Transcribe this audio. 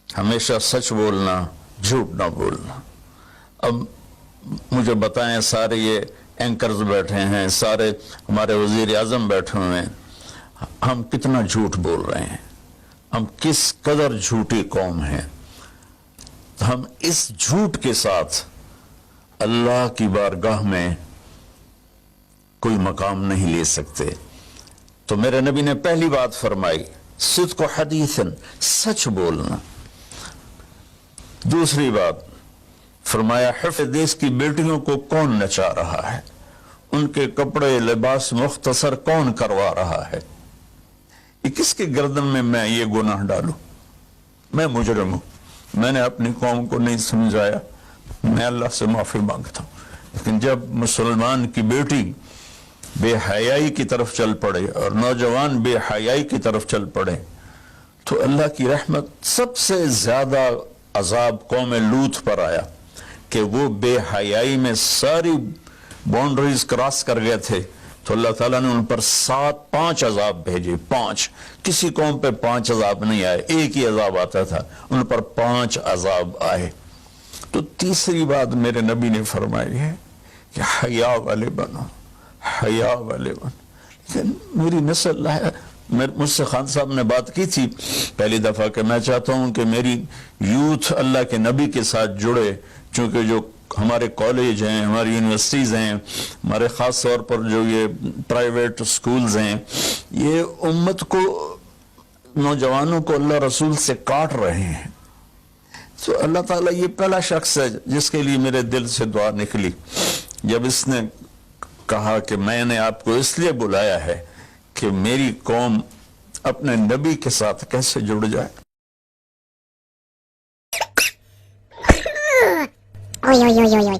ہمیشہ سچ بولنا، جھوٹ نہ بولنا۔ اب مجھے بتائیں، سارے یہ اینکرز بیٹھے ہیں، سارے ہمارے وزیر اعظم بیٹھے ہوئے ہیں، ہم کتنا جھوٹ بول رہے ہیں، ہم کس قدر جھوٹی قوم ہیں۔ ہم اس جھوٹ کے ساتھ اللہ کی بارگاہ میں کوئی مقام نہیں لے سکتے۔ تو میرے نبی نے پہلی بات فرمائی صدق حدیثاً، سچ بولنا۔ دوسری بات فرمایا حفظ دیس کی بیٹیوں کو کون نچا رہا ہے، ان کے کپڑے لباس مختصر کون کروا رہا ہے؟ یہ کس کے گردن میں یہ گناہ ڈالوں؟ میں مجرم ہوں، میں نے اپنی قوم کو نہیں سمجھایا، میں اللہ سے معافی مانگتا ہوں۔ لیکن جب مسلمان کی بیٹی بے حیائی کی طرف چل پڑے اور نوجوان بے حیائی کی طرف چل پڑے تو اللہ کی رحمت، سب سے زیادہ عذاب قوم لوط پر آیا کہ وہ بے حیائی میں ساری باؤنڈریز کراس کر گئے تھے، تو اللہ تعالیٰ نے ان پر 5 عذاب بھیجے۔ 5، کسی قوم پہ 5 عذاب نہیں آئے، ایک ہی عذاب آتا تھا، ان پر 5 عذاب آئے۔ تو تیسری بات میرے نبی نے فرمائی ہے کہ حیا والے بنو، حیا والے بنو۔ لیکن میری نسل ہے، مجھ سے خان صاحب نے بات کی تھی پہلی دفعہ کہ میں چاہتا ہوں کہ میری یوتھ اللہ کے نبی کے ساتھ جڑے، چونکہ جو ہمارے کالج ہیں، ہماری یونیورسٹیز ہیں، ہمارے خاص طور پر جو یہ پرائیویٹ سکولز ہیں، یہ امت کو، نوجوانوں کو اللہ رسول سے کاٹ رہے ہیں۔ تو اللہ تعالیٰ یہ پہلا شخص ہے جس کے لیے میرے دل سے دعا نکلی جب اس نے کہا کہ میں نے آپ کو اس لیے بلایا ہے کہ میری قوم اپنے نبی کے ساتھ کیسے جڑ جائے۔ Oi, oi, oi, oi, oi.